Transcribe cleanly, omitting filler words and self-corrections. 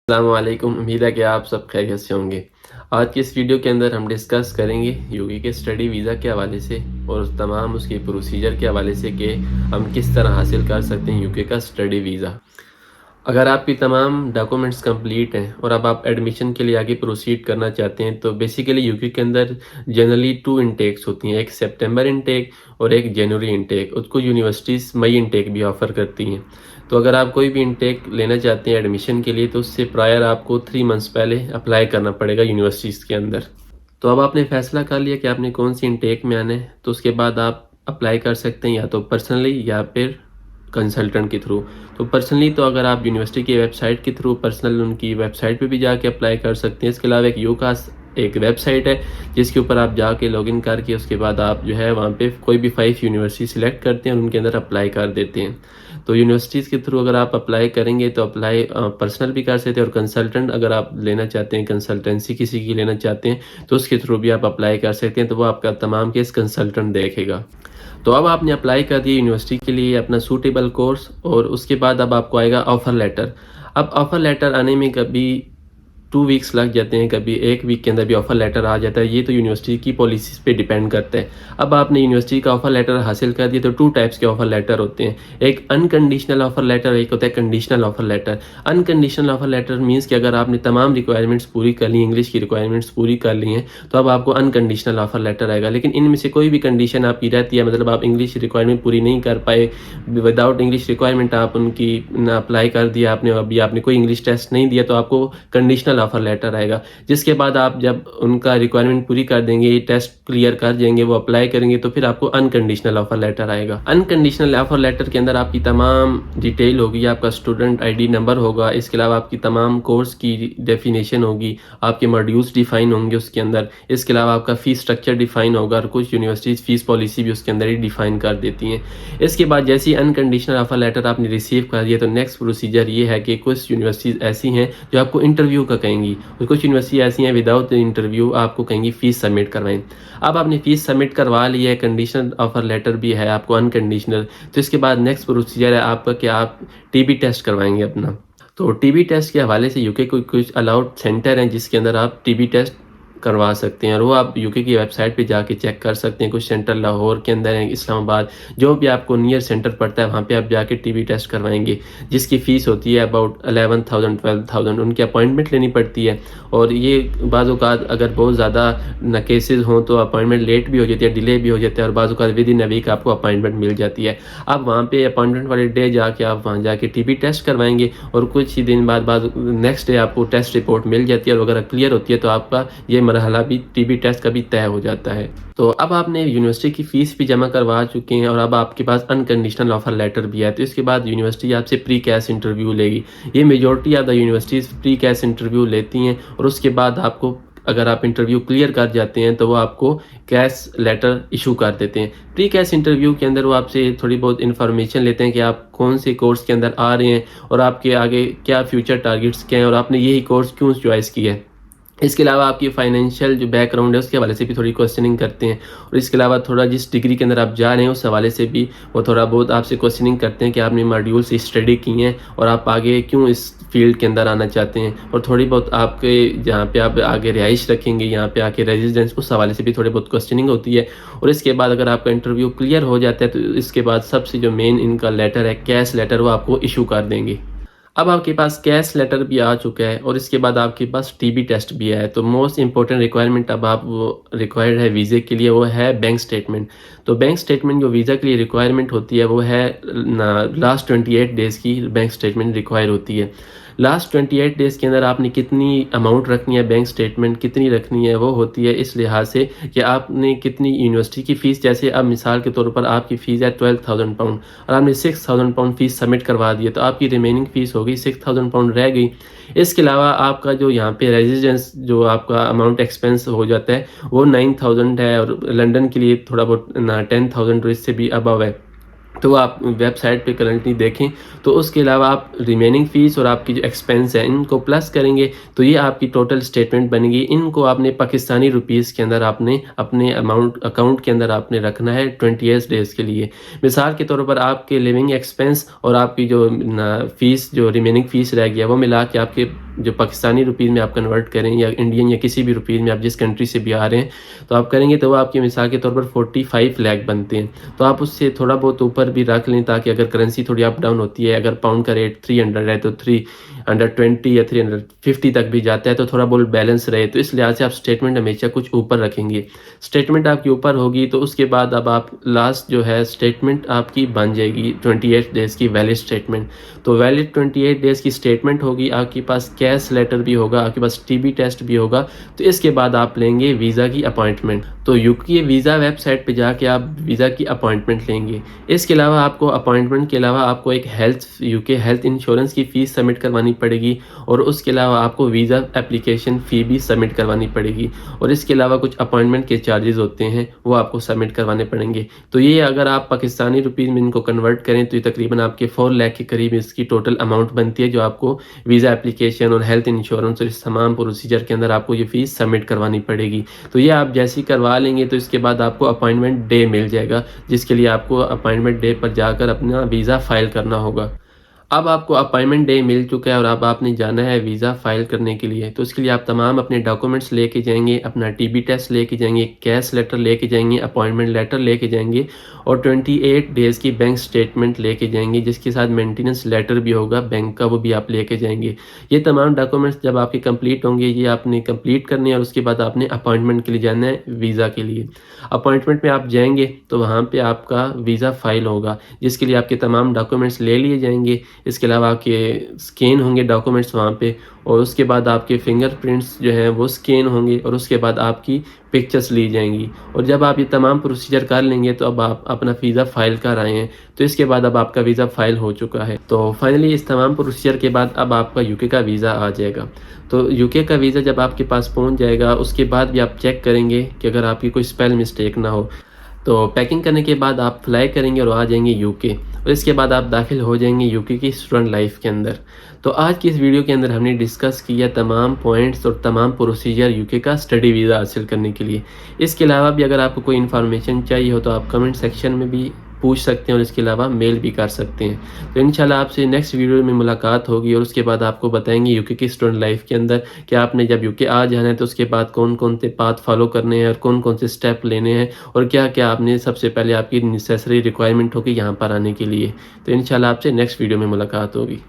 अस्सलामुअलैकुम। उम्मीद है कि आप सब खैरियत से होंगे। आज की इस वीडियो के अंदर हम डिस्कस करेंगे यूके के स्टडी वीज़ा के हवाले से और तमाम उसके प्रोसीजर के हवाले से कि हम किस तरह हासिल कर सकते हैं यूके का स्टडी वीज़ा। अगर आपकी तमाम डॉक्यूमेंट्स कंप्लीट हैं और अब आप एडमिशन के लिए आगे प्रोसीड करना चाहते हैं तो बेसिकली यूके के अंदर जनरली 2 इनटेक्स होती हैं, एक सितंबर इनटेक और एक जनवरी इनटेक। उसको यूनिवर्सिटीज़ मई इनटेक भी ऑफ़र करती हैं। तो अगर आप कोई भी इनटेक लेना चाहते हैं एडमिशन के लिए तो उससे प्रायर आपको 3 मंथ्स पहले अप्लाई करना पड़ेगा यूनिवर्सिटीज़ के अंदर। तो अब आपने फ़ैसला कर लिया कि आपने कौन सी इनटेक में आना है, तो उसके बाद आप अप्लाई कर सकते हैं या तो पर्सनली या फिर कंसल्टेंट के थ्रू। तो पर्सनली तो अगर आप यूनिवर्सिटी की वेबसाइट के थ्रू पर्सनल उनकी वेबसाइट पे भी जाके अप्लाई कर सकते हैं। इसके अलावा एक यूकास एक वेबसाइट है जिसके ऊपर आप जाके लॉगिन करके उसके बाद आप जो है वहाँ पे कोई भी 5 यूनिवर्सिटी सिलेक्ट करते हैं और उनके अंदर अप्लाई कर देते हैं। तो यूनिवर्सिटीज़ के थ्रू अगर आप अप्लाई करेंगे तो अप्लाई पर्सनल भी कर सकते हैं और कंसल्टेंट अगर आप लेना चाहते हैं, कंसल्टेंसी किसी की लेना चाहते हैं तो उसके थ्रू भी आप अप्लाई कर सकते हैं। तो वो आपका तमाम केस कंसल्टेंट देखेगा। तो अब आपने अप्लाई कर दिया यूनिवर्सिटी के लिए अपना सूटेबल कोर्स और उसके बाद अब आपको आएगा ऑफ़र लेटर। अब ऑफ़र लेटर आने में कभी 2 वीक्स लग जाते हैं, कभी 1 वीक के अंदर भी ऑफ़र लेटर आ जाता है। ये तो यूनिवर्सिटी की पॉलिसीज़ पे डिपेंड करता है। अब आपने यूनिवर्सिटी का ऑफ़र लेटर हासिल कर दिया तो 2 टाइप्स के ऑफ़र लेटर होते हैं। एक अनकंडीशनल ऑफ़र लेटर, एक होता है conditional offer letter. Unconditional offer letter means कि अगर आपने तमाम रिक्वायरमेंट्स पूरी कर ली, इंग्लिश की रिक्वायरमेंट्स पूरी कर ली हैं, तो अब आपको अनकंडीशनल ऑफ़र लेटर आएगा। लेकिन इनमें से कोई भी कंडीशन आपकी रहती है, मतलब आप इंग्लिश रिक्वायरमेंट पूरी नहीं कर पाए, विदाउट इंग्लिश रिक्वायरमेंट आप उनकी अप्लाई कर दिया आपने, अभी आपने कोई इंग्लिश टेस्ट नहीं दिया, तो आपको कंडीशनल ऑफ़र लेटर आएगा। जिसके बाद आप जब उनका रिक्वायरमेंट पूरी कर देंगे, टेस्ट क्लियर कर जाएंगे, वो अप्लाई करेंगे, तो फिर आपको अनकंडीशनल ऑफर लेटर आएगा। अनकंडीशनल ऑफर लेटर के अंदर आपकी तमाम डिटेल होगी, आपका स्टूडेंट आईडी नंबर होगा, इसके अलावा आपकी तमाम कोर्स की डेफिनेशन होगी, आपके मॉड्यूल्स डिफाइन होंगे उसके अंदर, इसके अलावा आपका फीस स्ट्रक्चर डिफाइन होगा और कुछ यूनिवर्सिटीज़ फीस पॉलिसी भी उसके अंदर ही डिफाइन कर देती हैं। इसके बाद जैसे ही अनकंडीशनल ऑफर लेटर आपने रिसीव कर दिया तो नेक्स्ट प्रोसीजर ये है कि कुछ यूनिवर्सिटीज़ ऐसी हैं जो आपको इंटरव्यू का कहेंगी और कुछ यूनिवर्सिटी ऐसी हैं विदाउट इंटरव्यू आपको कहेंगी फ़ीस सबमिट करवाएं। अब आपने फ़ीस सबमिट करवा ली है, कंडीशनल ऑफर लेटर भी है आपको अनकंडीशनल, तो इसके बाद नेक्स्ट प्रोसीजर है आपका कि आप टीबी टेस्ट करवाएंगे अपना। तो टीबी टेस्ट के हवाले से यूके को कुछ अलाउड सेंटर हैं जिसके अंदर आप टीबी टेस्ट करवा सकते हैं और वो आप यूके की वेबसाइट पे जाके चेक कर सकते हैं। कुछ सेंटर लाहौर के अंदर है, इस्लामाबाद, जो भी आपको नियर सेंटर पड़ता है वहाँ पे आप जाके टीबी टेस्ट करवाएंगे, जिसकी फ़ीस होती है अबाउट 11,000 12,000। उनकी अपॉइंटमेंट लेनी पड़ती है और ये बाज़ औक़ात अगर बहुत ज़्यादा न केसेस हों तो अपॉइंटमेंट लेट भी हो जाती है, डिले भी हो जाता है और बाज़ औक़ात विद इन अ वीक आपको अपॉइंटमेंट मिल जाती है। आप वहाँ पे अपॉइंटमेंट वाले डे जाके आप वहाँ जाके टीबी टेस्ट करवाएंगे और कुछ ही दिन बाद नेक्स्ट डे आपको टेस्ट रिपोर्ट मिल जाती है और अगर क्लियर होती है तो आपका ये मरहला भी टीबी टेस्ट का भी तय हो जाता है। तो अब आपने यूनिवर्सिटी की फ़ीस भी जमा करवा चुके हैं और अब आपके पास अनकंडीशनल ऑफ़र लेटर भी है, तो इसके बाद यूनिवर्सिटी आपसे प्री कैश इंटरव्यू लेगी। ये majority of the universities pre cash interview लेती हैं और उसके बाद आपको अगर आप इंटरव्यू क्लियर कर जाते हैं तो वो आपको कैश लेटर इशू कर देते हैं। प्री कैश इंटरव्यू के अंदर वो आपसे थोड़ी बहुत इन्फॉर्मेशन लेते हैं कि आप कौन से कोर्स के अंदर आ रहे हैं और आपके आगे क्या फ्यूचर टारगेट्स क्या हैं और आपने यही कोर्स क्यों चॉइस किया है। इसके अलावा आपकी फाइनेंशियल जो बैकग्राउंड है उसके हवाले से भी थोड़ी क्वेश्चनिंग करते हैं और इसके अलावा थोड़ा जिस डिग्री के अंदर आप जा रहे हैं उस हवाले से भी वो थोड़ा बहुत आपसे क्वेश्चनिंग करते हैं कि आपने मॉड्यूल से स्टडी की हैं और आप आगे क्यों इस फील्ड के अंदर आना चाहते हैं और थोड़ी बहुत आपके जहाँ पे आप आगे रिहाइश रखेंगे, यहाँ पे आके रेजिडेंस, उस हवाले से भी थोड़ी बहुत क्वेश्चनिंग होती है। और इसके बाद अगर आपका इंटरव्यू क्लियर हो जाता है तो इसके बाद सबसे जो मेन इनका लेटर है, कैश लेटर, वो आपको इशू कर देंगे। अब आपके पास कैश लेटर भी आ चुका है और इसके बाद आपके पास टीबी टेस्ट भी है। तो मोस्ट इंपॉर्टेंट रिक्वायरमेंट अब आप वो रिक्वायर्ड है वीज़े के लिए, वो है बैंक स्टेटमेंट। तो बैंक स्टेटमेंट जो वीज़ा के लिए रिक्वायरमेंट होती है वो है लास्ट 28 डेज़ की बैंक स्टेटमेंट रिक्वायर होती है। लास्ट 28 डेज़ के अंदर आपने कितनी अमाउंट रखनी है, बैंक स्टेटमेंट कितनी रखनी है, वो होती है इस लिहाज से कि आपने कितनी यूनिवर्सिटी की फ़ीस, जैसे अब मिसाल के तौर पर आपकी फ़ीस है 12,000 पाउंड और आपने 6,000 पाउंड फ़ीस सबमिट करवा दी है तो आपकी रिमेनिंग फ़ीस हो गई 6,000 पाउंड रह गई। इसके अलावा आपका जो यहाँ पे रेजिडेंस जो आपका अमाउंट एक्सपेंस हो जाता है वो 9,000 है और लंदन के लिए थोड़ा बहुत 10,000 और इससे भी अबव है। तो आप वेबसाइट पे करंटली देखें तो उसके अलावा आप रिमेनिंग फ़ीस और आपकी जो एक्सपेंस है इनको प्लस करेंगे तो ये आपकी टोटल स्टेटमेंट बनेगी। इनको आपने पाकिस्तानी रुपीस के अंदर आपने अपने अकाउंट के अंदर आपने रखना है 28 डेज़ के लिए। मिसाल के तौर पर आपके लिविंग एक्सपेंस और आपकी जो फ़ीस जो रिमेनिंग फ़ीस रह गया वो मिला के आपके जो पाकिस्तानी रुपीज़ में आप कन्वर्ट करें या इंडियन या किसी भी रुपीज़ में आप जिस कंट्री से भी आ रहे हैं तो आप करेंगे तो वो आपकी मिसाल के तौर पर 45 लाख बनते हैं। तो आप उससे थोड़ा बहुत ऊपर भी रख लें ताकि अगर करेंसी थोड़ी अप डाउन होती है, अगर पाउंड का रेट 300 है तो 320 या 350 तक भी जाता है तो थोड़ा बहुत बैलेंस रहे। तो इस लिहाज से आप स्टेटमेंट हमेशा कुछ ऊपर रखेंगे। स्टेटमेंट आपकी ऊपर होगी तो उसके बाद अब आप लास्ट जो है स्टेटमेंट आपकी बन जाएगी 28 डेज़ की वैलिड स्टेटमेंट। तो वैलिड 28 डेज़ की स्टेटमेंट होगी, आपके पास कैश लेटर भी होगा, आपके पास टीबी टेस्ट भी होगा। तो इसके बाद आप लेंगे वीज़ा की अपॉइंटमेंट। तो यूके वीज़ा वेबसाइट पे जाके आप वीज़ा की अपॉइंटमेंट लेंगे। इसके अलावा आपको अपॉइंटमेंट के अलावा आपको एक यूके हेल्थ इंश्योरेंस की फ़ीस सबमिट करवानी पड़ेगी और उसके अलावा आपको वीज़ा एप्लीकेशन फ़ी भी सबमिट करवानी पड़ेगी और इसके अलावा कुछ अपॉइंटमेंट के चार्जेस होते हैं वो आपको सबमिट करवाने पड़ेंगे। तो ये अगर आप पाकिस्तानी रुपीज़ में इनको कन्वर्ट करें तो ये तकरीबन आपके 4 लाख के करीब इसकी टोटल अमाउंट बनती है जो आपको वीज़ा एप्लीकेशन और हेल्थ इंश्योरेंस और इस तमाम प्रोसीजर के अंदर आपको ये फ़ीस सबमिट करवानी पड़ेगी। तो ये आप जैसे ही करवा लेंगे तो इसके बाद आपको अपॉइंटमेंट डे मिल जाएगा, जिसके लिए आपको अपॉइंटमेंट डे पर जाकर अपना वीज़ा फ़ाइल करना होगा। अब आपको अपॉइंटमेंट डे मिल चुका है और अब आपने जाना है वीज़ा फ़ाइल करने के लिए। तो उसके लिए आप तमाम अपने डॉक्यूमेंट्स लेके जाएँगे, अपना टीबी टेस्ट लेके जाएँगे, कैश लेटर लेके जाएँगे, अपॉइंटमेंट लेटर लेके जाएँगे और 28 डेज़ की बैंक स्टेटमेंट लेके जाएँगे, जिसके साथ मेंटेनेंस लेटर भी होगा बैंक का, वो भी आप लेके जाएँगे। ये तमाम डॉक्यूमेंट्स जब आपके कंप्लीट होंगे, ये आपने कंप्लीट करने हैं और उसके बाद आपने अपॉइंटमेंट के लिए जाना है वीज़ा के लिए। अपॉइंटमेंट में आप जाएँगे तो वहाँ पे आपका वीज़ा फ़ाइल होगा, जिसके लिए आपके तमाम डॉक्यूमेंट्स ले लिए जाएँगे। इसके अलावा आपके स्कैन होंगे डॉक्यूमेंट्स वहाँ पे और उसके बाद आपके फिंगरप्रिंट्स जो हैं वो स्कैन होंगे और उसके बाद आपकी पिक्चर्स ली जाएंगी। और जब आप ये तमाम प्रोसीजर कर लेंगे तो अब आप अपना वीज़ा फ़ाइल कर आए हैं, तो इसके बाद अब आपका वीज़ा फ़ाइल हो चुका है। तो फाइनली इस तमाम प्रोसीजर के बाद अब आपका यूके का वीज़ा आ जाएगा। तो यूके का वीज़ा जब आपके पास पहुँच जाएगा उसके बाद भी आप चेक करेंगे कि अगर आपकी कोई स्पेल मिस्टेक ना हो। तो पैकिंग करने के बाद आप फ्लाई करेंगे और आ जाएंगे यूके और इसके बाद आप दाखिल हो जाएंगे यूके की स्टूडेंट लाइफ के अंदर। तो आज की इस वीडियो के अंदर हमने डिस्कस किया तमाम पॉइंट्स और तमाम प्रोसीजर यूके का स्टडी वीज़ा हासिल करने के लिए। इसके अलावा भी अगर आपको कोई इन्फॉर्मेशन चाहिए हो तो आप कमेंट सेक्शन में भी पूछ सकते हैं और इसके अलावा मेल भी कर सकते हैं। तो इंशाल्लाह आपसे नेक्स्ट वीडियो में मुलाकात होगी और उसके बाद आपको बताएंगे यूके की स्टूडेंट लाइफ के अंदर कि आपने जब यूके आ जाना है तो उसके बाद कौन कौन से पाथ फॉलो करने हैं और कौन कौन से स्टेप लेने हैं और क्या क्या आपने सबसे पहले आपकी नेसेसरी रिक्वायरमेंट होगी यहाँ पर आने के लिए। तो इंशाल्लाह आपसे नेक्स्ट वीडियो में मुलाकात होगी।